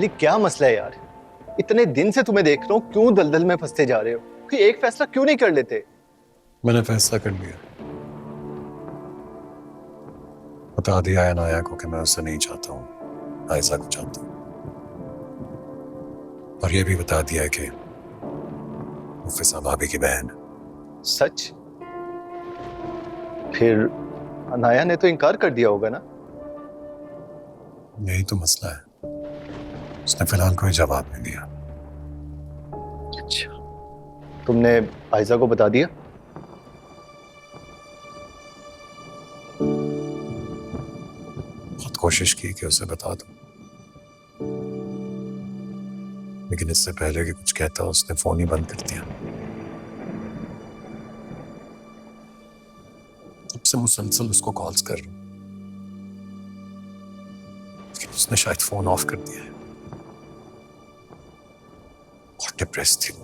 अली क्या मसला है यार? इतने दिन से तुम्हें देख रहा हूँ, क्यों दलदल में फंसते जा रहे हो? कोई एक फैसला क्यों नहीं कर लेते? मैंने फैसला कर लिया। बता दिया है नाया को कि मैं उससे नहीं चाहता हूँ, आयशा को चाहता हूँ। और ये भी बता दिया है कि मुफिसा भाभी की बहन है। सच? फिर अनाया ने तो इनकार कर दिया होगा ना? यही तो मसला है, उसने फिलहाल कोई जवाब नहीं दिया। अच्छा, तुमने आयशा को बता दिया? बहुत कोशिश की कि उसे बता दूं, लेकिन इससे पहले कि कुछ कहता उसने फोन ही बंद कर दिया। तब से मुसलसल उसको कॉल्स कर रहा हूं, लेकिन उसने शायद फोन ऑफ कर दिया है। बहुत डिप्रेस थी वो।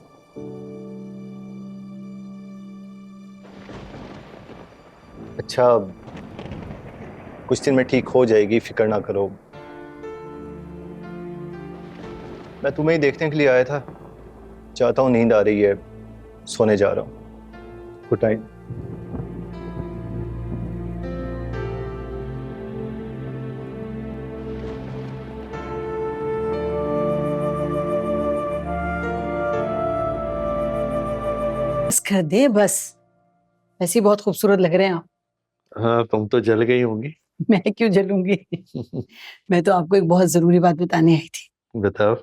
अच्छा, कुछ दिन में ठीक हो जाएगी, फिक्र ना करो। मैं तुम्हें ही देखने के लिए आया था। चाहता हूँ, नींद आ रही है, सोने जा रहा हूँ। Good night. बस कर दे बस। ऐसी बहुत खूबसूरत लग रहे हैं आप। हाँ, तुम तो जल गई होंगी। मैं क्यों जलूंगी? मैं तो आपको एक बहुत जरूरी बात बताने आई थी। बताओ।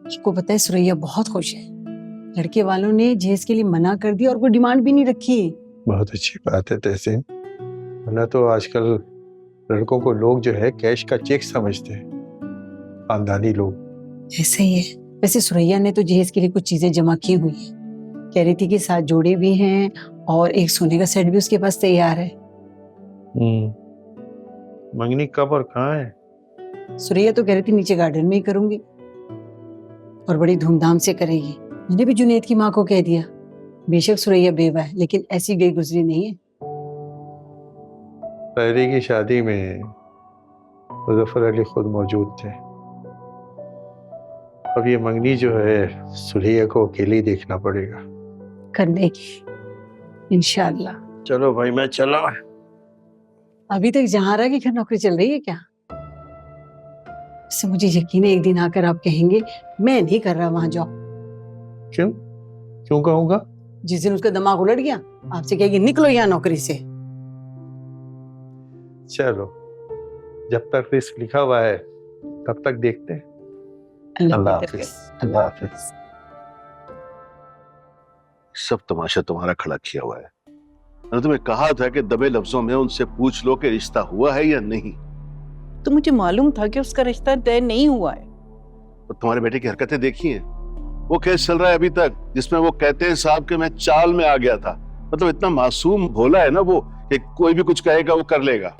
आपको पता है सुरैया बहुत खुश है। लड़के वालों ने जहेज के लिए मना कर दिया और कोई डिमांड भी नहीं रखी। बहुत अच्छी बात है तहसीन, वरना तो आजकल लड़कों को लोग जो है कैश का चेक समझते हैं, खानदानी लोग। ऐसा ही है। वैसे सुरैया ने तो जहेज के लिए कुछ चीजें जमा की हुई है। कह रही थी कि 7 जोड़े भी हैं और एक सोने का सेट भी उसके पास तैयार है। मंगनी कब और कहाँ है? सुरैया तो कह रही थी नीचे गार्डन में ही करूंगी और बड़ी धूमधाम से करेगी। मैंने भी जुनैद की माँ को कह दिया। बेशक सुरैया बेवा है, लेकिन ऐसी गई गुजरी नहीं है। पहले की शादी में मुजफ्फर अली खुद मौजूद थे। अब ये मंगनी जो है सुरैया को अकेली देखना पड़ेगा। करने की इंशाल्लाह। चलो भाई, मैं चला। अभी तक जहारा की घर नौकरी चल रही है क्या? इससे मुझे यकीन है एक दिन आकर आप कहेंगे मैं नहीं कर रहा वहां जॉब। क्यों? क्यों कहूंगा? जिस दिन उसका दिमाग उलट गया आपसे कहेगी निकलो यहाँ नौकरी से। चलो, जब तक रिस्क लिखा हुआ है तब तक देखते हैं। अल्लाह हाफिज। अल्लाह हाफिज। सब तमाशा तुम्हारा खड़ा किया हुआ है। मैंने तुम्हें कहा था कि दबे लफ्जों में उनसे पूछ लो कि रिश्ता हुआ है या नहीं। तो मुझे मालूम था कि उसका रिश्ता तय नहीं हुआ है। तो तुम्हारे बेटे की हरकतें देखी हैं। वो केस चल रहा है अभी तक, जिसमें वो कहते हैं साहब कि मैं चाल में आ गया था। मतलब इतना मासूम भोला है ना वो, कि कोई भी कुछ कहेगा वो कर लेगा।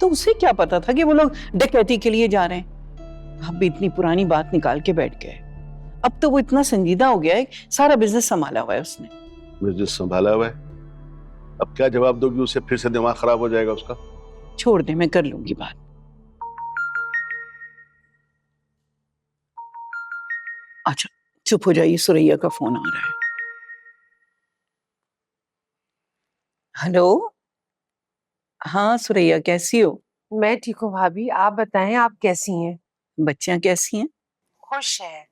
तो उसे क्या पता था कि वो लोग डकैती के लिए जा रहे हैं? आप भी इतनी पुरानी बात निकाल के बैठ गए। अब तो वो इतना संजीदा हो गया है, सारा बिजनेस संभाला हुआ है उसने। बिजनेस संभाला हुआ है। अब क्या जवाब दोगी उसे? फिर से दिमाग खराब हो जाएगा उसका। छोड़ दे, मैं कर लूंगी बात। अच्छा चुप हो जाइए, सुरैया का फोन आ रहा है। हेलो। हाँ सुरैया, कैसी हो? मैं ठीक हूँ भाभी, आप बताएं आप कैसी हैं? बच्चियां कैसी हैं? खुश हैं।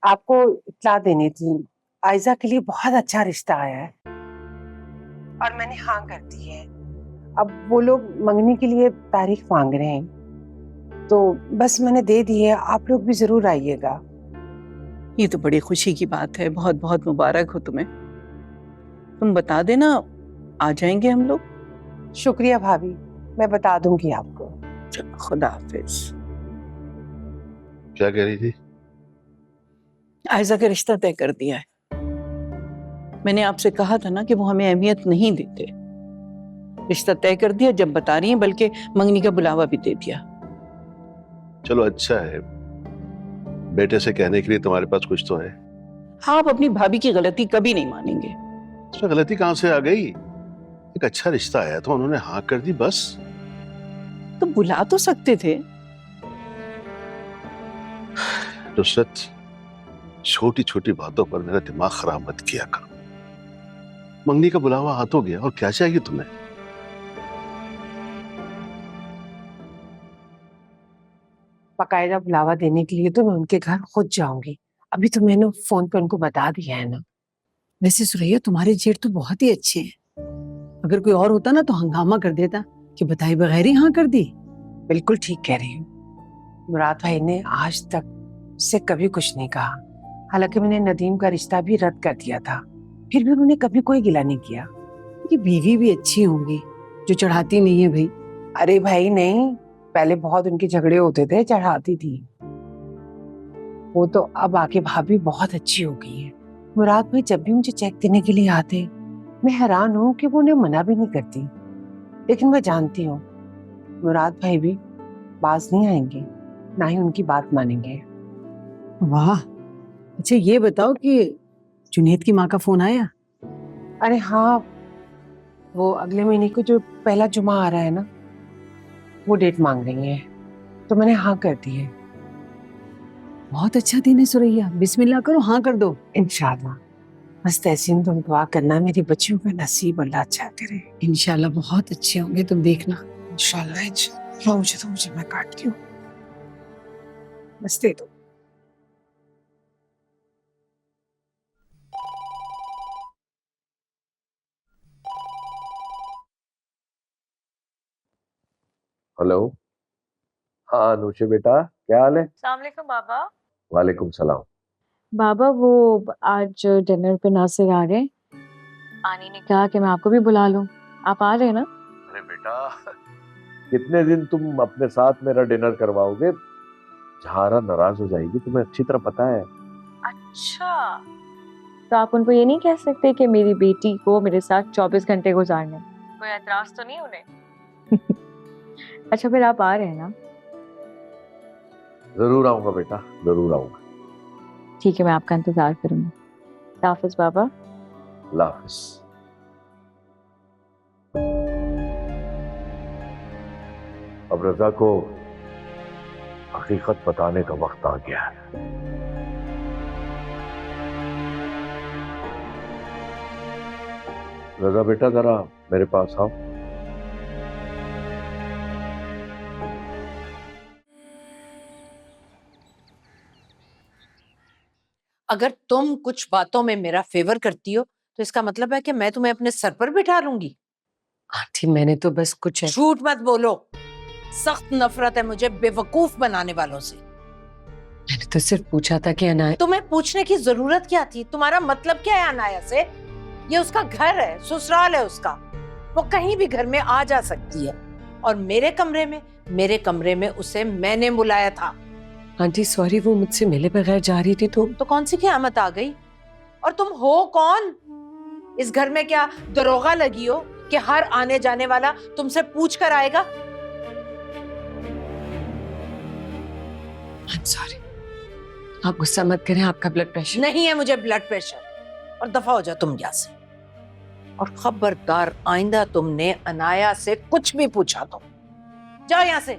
आपको इत्तला देनी थी, आयजा के लिए बहुत अच्छा रिश्ता आया है और मैंने हाँ कर दी है। अब वो लोग मंगनी के लिए तारीख मांग रहे हैं, तो बस मैंने दे दी है। आप लोग भी जरूर आइएगा। ये तो बड़ी खुशी की बात है, बहुत बहुत मुबारक हो तुम्हें। तुम बता देना, आ जाएंगे हम लोग। शुक्रिया भाभी, मैं बता दूंगी आपको। चलो, खुदा हाफिज। क्या कह रही थी? आयजा का रिश्ता तय कर दिया है। मैंने आपसे कहा था ना कि वो हमें अहमियत नहीं देते। रिश्ता तय कर दिया, जब बता रही हैं, बल्कि मंगनी का बुलावा भी दे दिया। चलो अच्छा है, बेटे से कहने के लिए तुम्हारे पास कुछ तो है। आप अपनी भाभी की गलती कभी नहीं मानेंगे। इसमें गलती कहां से आ गई? एक अच्छा रिश्ता आया तो उन्होंने हाँ कर दी, बस। तो बुला तो सकते थे। नुसरत, छोटी छोटी बातों पर मेरा दिमाग खराब मत किया करो। मंगनी का बुलावा आ तो गया, और क्या चाहिए तुम्हें? बाकायदा बुलावा देने के लिए तो मैं उनके घर खुद जाऊंगी। अभी तो मैंने फोन पे उनको बता दिया है ना। वैसे सुरैया तुम्हारे जेठ तो बहुत ही अच्छे हैं। अगर कोई और होता ना तो हंगामा कर देता कि बताए बगैर ही हाँ कर दी। बिल्कुल ठीक कह रही हूँ। मुराद भाई ने आज तक मुझसे कभी कुछ नहीं कहा। हालांकि मैंने नदीम का रिश्ता भी रद्द कर दिया था, फिर भी उन्होंने कभी कोई गिला नहीं किया। कि बीवी भी अच्छी होंगी जो चढ़ाती नहीं है भाई। अरे भाई नहीं, पहले बहुत उनके झगड़े होते थे, चढ़ाती थी। वो तो अब आके भाभी बहुत अच्छी हो गई है। मुराद भाई जब भी मुझे चेक देने के लिए आते, मैं हैरान हूँ कि वो उन्हें मना भी नहीं करती। लेकिन मैं जानती हूँ मुराद भाई भी बाज नहीं आएंगे, ना ही उनकी बात मानेंगे। वाह। अच्छा ये बताओ कि जुनैद की माँ का फोन आया? अरे हाँ, वो अगले महीने को जो पहला जुमा आ रहा है ना, वो डेट मांग रही है, तो मैंने हाँ कर दी है। बहुत अच्छा दिन है सुरैया, बिस्मिल्लाह करो, हाँ कर दो। इंशाल्लाह। बस तहसीन तुम दुआ करना मेरी बच्चियों का नसीब अल्लाह अच्छा करे। इंशाल्लाह बहुत अच्छे होंगे, तुम देखना। इंशाल्लाह इंशाल्लाह। मुझे मैं काटती हूँ, बस दे दो। हेलो। हाँ अनुषे बेटा, क्या हाल है? अस्सलाम वालेकुम बाबा। वालेकुम सलाम। बाबा वो आज डिनर पे नासिर आ रहे, आनी ने कहा कि मैं आपको भी बुला लूं, आप आ रहे हैं ना? अरे बेटा, कितने दिन तुम अपने साथ मेरा डिनर करवाओगे? जहारा नाराज हो जाएगी, तुम्हें अच्छी तरह पता है। अच्छा, तो आप उनको ये नहीं कह सकते कि मेरी बेटी को मेरे साथ 24 घंटे गुजारने? कोई एतराज तो नहीं उन्हें? अच्छा फिर आप आ रहे हैं ना? जरूर आऊंगा बेटा, जरूर आऊंगा। ठीक है, मैं आपका इंतजार करूंगी। हाफिज बाबा। अल्लाह हाफिज। अब रजा को हकीकत बताने का वक्त आ गया है। रजा बेटा जरा मेरे पास आओ। अगर तुम कुछ बातों में मेरा फेवर करती हो तो इसका मतलब है कि मैं तुम्हें अपने सर पर बिठा लूंगी। आंटी मैंने तो बस कुछ झूठ मत बोलो, सख्त नफरत है मुझे बेवकूफ बनाने वालों से। मैंने तो सिर्फ पूछा था कि अनाया। तुम्हें पूछने की जरूरत क्या थी? तुम्हारा मतलब क्या है अनाया से? ये उसका घर है, ससुराल है उसका, वो कहीं भी घर में आ जा सकती है। और मेरे कमरे में उसे मैंने बुलाया था। आंटी सॉरी, वो मुझसे मिले बगैर जा रही थी तो कौन सी क़यामत आ गई? और तुम हो कौन? इस घर में क्या दरोगा लगी हो कि हर आने जाने वाला तुमसे पूछ कर आएगा? सॉरी, आप गुस्सा मत करें, आपका ब्लड प्रेशर नहीं है मुझे ब्लड प्रेशर। और दफा हो जाओ तुम यहाँ से। और खबरदार आइंदा तुमने अनाया से कुछ भी पूछा तो जाओ यहाँ से।